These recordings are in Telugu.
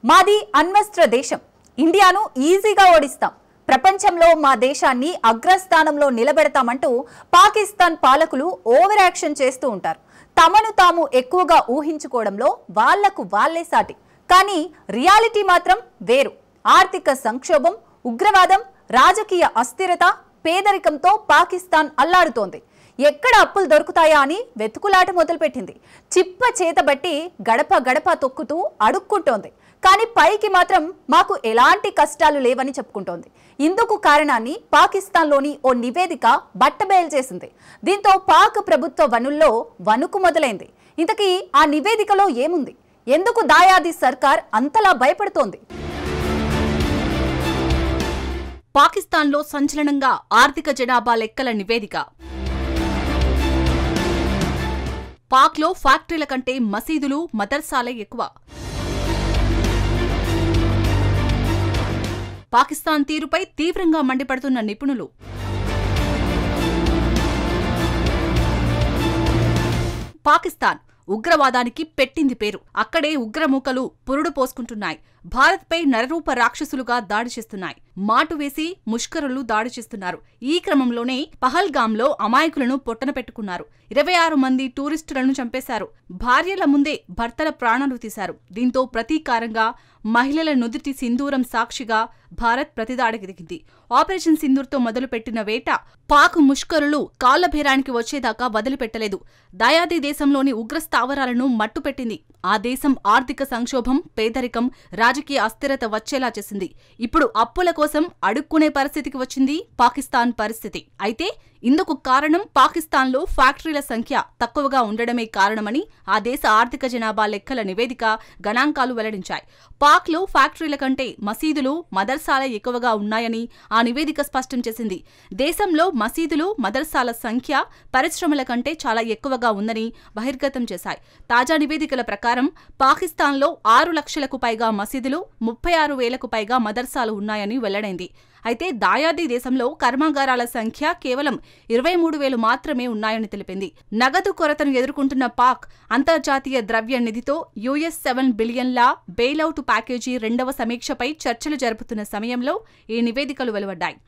మాది అణ్వస్త్ర దేశం. ఇండియాను ఈజీగా ఓడిస్తాం. ప్రపంచంలో మా దేశాన్ని అగ్రస్థానంలో నిలబెడతామంటూ పాకిస్తాన్ పాలకులు ఓవర్ యాక్షన్ చేస్తూ ఉంటారు. తమను తాము ఎక్కువగా ఊహించుకోవడంలో వాళ్లకు వాళ్లే సాటి. కానీ రియాలిటీ మాత్రం వేరు. ఆర్థిక సంక్షోభం, ఉగ్రవాదం, రాజకీయ అస్థిరత, పేదరికంతో పాకిస్తాన్ అల్లాడుతోంది. ఎక్కడ అప్పులు దొరుకుతాయా అని వెతుకులాట మొదలుపెట్టింది. చిప్ప చేతబట్టి గడప గడప తొక్కుతూ అడుక్కుంటోంది. కానీ పైకి మాత్రం మాకు ఎలాంటి కష్టాలు లేవని చెప్పుకుంటోంది. ఇందుకు కారణాన్ని పాకిస్తాన్లోని ఓ నివేదిక బట్టబయలు చేసింది. దీంతో పాక్ ప్రభుత్వ వనుల్లో వణుకు మొదలైంది. ఇంతకీ ఆ నివేదికలో ఏముంది? ఎందుకు దాయాది సర్కార్ అంతలా భయపడుతోంది? పాకిస్తాన్లో సంచలనంగా ఆర్థిక జనాభా లెక్కల నివేదిక. పాక్లో ఫ్యాక్టరీల కంటే మసీదులు, మదర్సాలే ఎక్కువ. పాకిస్తాన్ తీరుపై తీవ్రంగా మండిపడుతున్న నిపుణులు. పాకిస్తాన్ ఉగ్రవాదానికి పెట్టింది పేరు. అక్కడే ఉగ్రమూకలు పురుడు పోసుకుంటున్నాయి. భారత్పై నరరూప రాక్షసులుగా దాడి చేస్తున్నాయి. మాటు వేసి ముష్కరులు దాడి చేస్తున్నారు. ఈ క్రమంలోనే పహల్గాంలో అమాయకులను పొట్టన పెట్టుకున్నారు. 26 మంది టూరిస్టులను చంపేశారు. భార్యల ముందే భర్తల ప్రాణాలు తీశారు. దీంతో ప్రతీకారంగా మహిళల నుదిటి సింధూరం సాక్షిగా భారత్ ప్రతిదాడికి దిగింది. ఆపరేషన్ సింధూర్తో మొదలుపెట్టిన వేట పాక్ ముష్కరులు కాళ్లభేరానికి వచ్చేదాకా వదిలిపెట్టలేదు. దాయాది దేశంలోని ఉగ్రస్థావరాలను మట్టుపెట్టింది. ఆ దేశం ఆర్థిక సంక్షోభం, పేదరికం, రాజకీయ అస్థిరత వచ్చేలా చేసింది. ఇప్పుడు అప్పుల కోసం అడుక్కునే పరిస్థితికి వచ్చింది పాకిస్తాన్ పరిస్థితి. అయితే ఇందుకు కారణం పాకిస్తాన్లో ఫ్యాక్టరీల సంఖ్య తక్కువగా ఉండడమే కారణమని ఆ దేశ ఆర్థిక జనాభా లెక్కల నివేదిక గణాంకాలు వెల్లడించాయి. పాక్లో ఫ్యాక్టరీల కంటే మసీదులు, మదర్సాలే ఎక్కువగా ఉన్నాయని ఆ నివేదిక స్పష్టం చేసింది. దేశంలో మసీదులు, మదర్సాల సంఖ్య పరిశ్రమల కంటే చాలా ఎక్కువగా ఉందని బహిర్గతం చేశాయి. తాజా నివేదికల ప్రకారం పాకిస్తాన్లో 6 లక్షలకు పైగా మసీదులు, 36,000కు పైగా మదర్సాలు ఉన్నాయని వెల్లడైంది. అయితే దాయాది దేశంలో కర్మాగారాల సంఖ్య కేవలం 23,000 మాత్రమే ఉన్నాయని తెలిపింది. నగదు కొరతను ఎదుర్కొంటున్న పాక్ అంతర్జాతీయ ద్రవ్య నిధితో $7 బిలియన్ల బెయిలౌట్ ప్యాకేజీ 2వ సమీక్షపై చర్చలు జరుపుతున్న సమయంలో ఈ నివేదికలు వెలువడ్డాయి.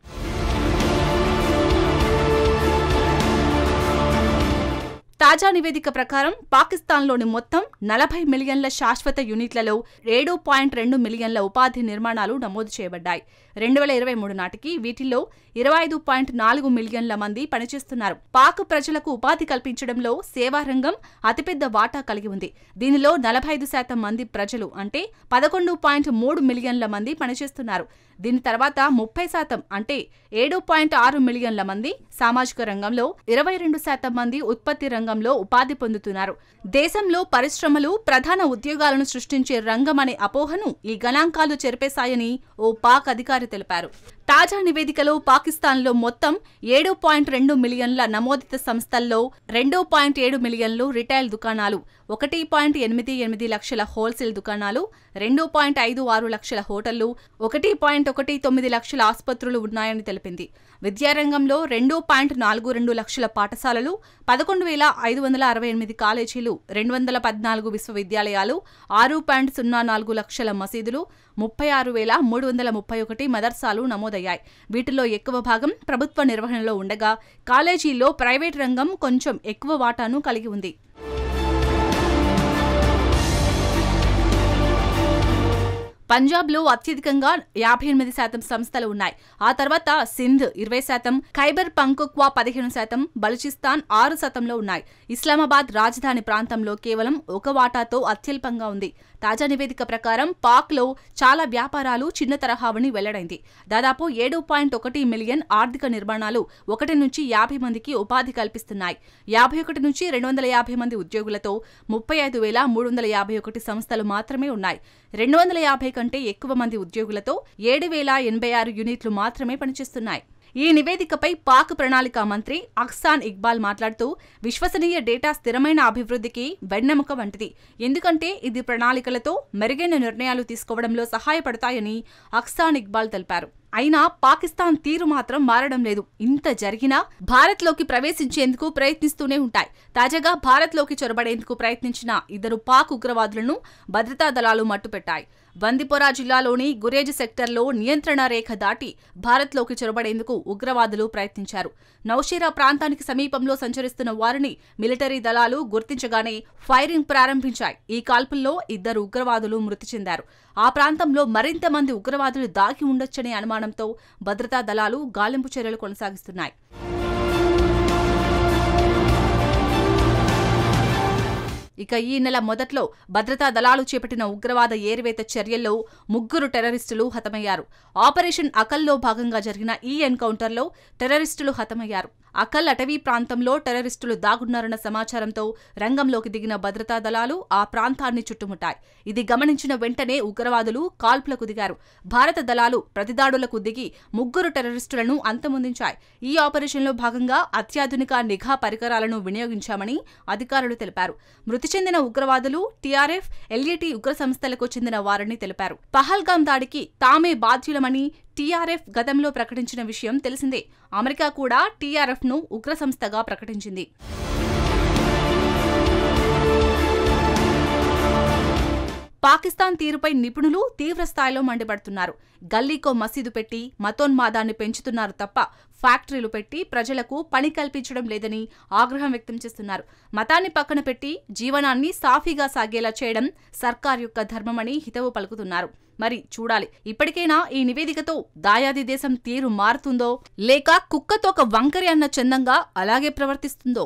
తాజా నివేదిక ప్రకారం పాకిస్తాన్లోని మొత్తం 40 మిలియన్ల శాశ్వత యూనిట్లలో 7.2 మిలియన్ల ఉపాధి నిర్మాణాలు నమోదు చేయబడ్డాయి. 2023 నాటికి వీటిల్లో 25.4 మిలియన్ల మంది పనిచేస్తున్నారు. పాక్ ప్రజలకు ఉపాధి కల్పించడంలో సేవారంగం అతిపెద్ద వాటా కలిగి ఉంది. దీనిలో 45% మంది ప్రజలు అంటే 11.3 మిలియన్ల మంది పనిచేస్తున్నారు. దీని తర్వాత 30% అంటే 7.6 మిలియన్ల మంది సామాజిక రంగంలో, 22% మంది ఉత్పత్తి రంగంలో ఉపాధి పొందుతున్నారు. దేశంలో పరిశ్రమలు ప్రధాన ఉద్యోగాలను సృష్టించే రంగం అనే అపోహను ఈ గణాంకాలు చెరిపేశాయని ఓ పాక్ అధికారి తెలిపారు. తాజా నివేదికలో పాకిస్తాన్లో మొత్తం 7.2 మిలియన్ల నమోదిత సంస్థల్లో 2.7 మిలియన్లు రిటైల్ దుకాణాలు, 1.88 లక్షల హోల్సేల్ దుకాణాలు, 2.56 లక్షల హోటళ్లు, 1.19 లక్షల ఆసుపత్రులు ఉన్నాయని తెలిపింది. విద్యారంగంలో 2.42 లక్షల పాఠశాలలు, 11,568 కాలేజీలు, 214 విశ్వవిద్యాలయాలు, 6.04 లక్షల మసీదులు, 36,331 మదర్సాలు నమోదయ్యాయి. వీటిలో ఎక్కువ భాగం ప్రభుత్వ నిర్వహణలో ఉండగా కాలేజీల్లో ప్రైవేట్ రంగం కొంచెం ఎక్కువ వాటాను కలిగి ఉంది. పంజాబ్లో అత్యధికంగా 58% సంస్థలు ఉన్నాయి. ఆ తర్వాత సింధ్ 20%, ఖైబర్ పంక్తుక్వా 15%, బలూచిస్తాన్ 6%లో ఉన్నాయి. ఇస్లామాబాద్ రాజధాని ప్రాంతంలో కేవలం 1 వాటాతో అత్యల్పంగా ఉంది. తాజా నివేదిక ప్రకారం పాక్లో చాలా వ్యాపారాలు చిన్న తరహావని వెల్లడైంది. దాదాపు 7.1 మిలియన్ ఆర్థిక నిర్మాణాలు 1 నుంచి 50 మందికి ఉపాధి కల్పిస్తున్నాయి. 51 నుంచి 250 మంది ఉద్యోగులతో 35,351 సంస్థలు మాత్రమే ఉన్నాయి. 250 కంటే ఎక్కువ మంది ఉద్యోగులతో 7,086 యూనిట్లు మాత్రమే పనిచేస్తున్నాయి. ఈ నివేదికపై పాక్ ప్రణాళిక మంత్రి అహ్సాన్ ఇక్బాల్ మాట్లాడుతూ, విశ్వసనీయ డేటా స్థిరమైన అభివృద్ధికి వెన్నెముక వంటిది. ఎందుకంటే ఇది ప్రణాళికలతో మెరుగైన నిర్ణయాలు తీసుకోవడంలో సహాయపడతాయని అహ్సాన్ ఇక్బాల్ తెలిపారు. అయినా పాకిస్తాన్ తీరు మాత్రం మారడం లేదు. ఇంత జరిగినా భారత్లోకి ప్రవేశించేందుకు ప్రయత్నిస్తూనే ఉంటాయి. తాజాగా భారత్లోకి చొరబడేందుకు ప్రయత్నించిన 2 పాక్ ఉగ్రవాదులను భద్రతా దళాలు మట్టుపెట్టాయి. బందిపోరా జిల్లాలోని గురేజ్ సెక్టర్లో నియంత్రణ రేఖ దాటి భారత్లోకి చొరబడేందుకు ఉగ్రవాదులు ప్రయత్నించారు. నౌషేరా ప్రాంతానికి సమీపంలో సంచరిస్తున్న వారిని మిలిటరీ దళాలు గుర్తించగానే ఫైరింగ్ ప్రారంభించాయి. ఈ కాల్పుల్లో 2 ఉగ్రవాదులు మృతి చెందారు. ఆ ప్రాంతంలో మరింత మంది ఉగ్రవాదులు దాగి ఉండొచ్చనే అనుమానంతో భద్రతా దళాలు గాలింపు చర్యలు కొనసాగిస్తున్నాయి. ఇక ఈ నెల మొదట్లో భద్రతా దళాలు చేపట్టిన ఉగ్రవాద ఏరివేత చర్యల్లో 3 టెర్రరిస్టులు హతమయ్యారు. ఆపరేషన్ అకల్లో భాగంగా జరిగిన ఈ ఎన్కౌంటర్లో టెర్రరిస్టులు హతమయ్యారు. అకల్ అటవీ ప్రాంతంలో టెర్రరిస్టులు దాగున్నారన్న సమాచారంతో రంగంలోకి దిగిన భద్రతా దళాలు ఆ ప్రాంతాన్ని చుట్టుముట్టాయి. ఇది గమనించిన వెంటనే ఉగ్రవాదులు కాల్పులకు దిగారు. భారత దళాలు ప్రతిదాడులకు దిగి 3 టెర్రరిస్టులను అంతమొందించాయి. ఈ ఆపరేషన్లో భాగంగా అత్యాధునిక నిఘా పరికరాలను వినియోగించామని అధికారులు తెలిపారు. మృతి చెందిన ఉగ్రవాదులు టీఆర్ఎఫ్, ఎల్ఏటీ ఉగ్ర సంస్థలకు చెందిన వారని తెలిపారు. పహల్గాం దాడికి తామే బాధ్యులమని టీఆర్ఎఫ్ గతంలో ప్రకటించిన విషయం తెలిసిందే. అమెరికా కూడా టీఆర్ఎఫ్ను ఉగ్ర సంస్థగా ప్రకటించింది. పాకిస్తాన్ తీరుపై నిపుణులు తీవ్రస్థాయిలో మండిపడుతున్నారు. గల్లీకో మసీదు పెట్టి మతోన్మాదాన్ని పెంచుతున్నారు తప్ప ఫ్యాక్టరీలు పెట్టి ప్రజలకు పని కల్పించడం లేదని ఆగ్రహం వ్యక్తం చేస్తున్నారు. మతాన్ని పక్కన పెట్టి జీవనాన్ని సాఫీగా సాగేలా చేయడం సర్కార్ యొక్క ధర్మమని హితవు పలుకుతున్నారు. మరి చూడాలి, ఇప్పటికైనా ఈ నివేదికతో దాయాది దేశం తీరు మారుతుందో లేక కుక్కతోక వంకరి అన్న చందంగా అలాగే ప్రవర్తిస్తుందో.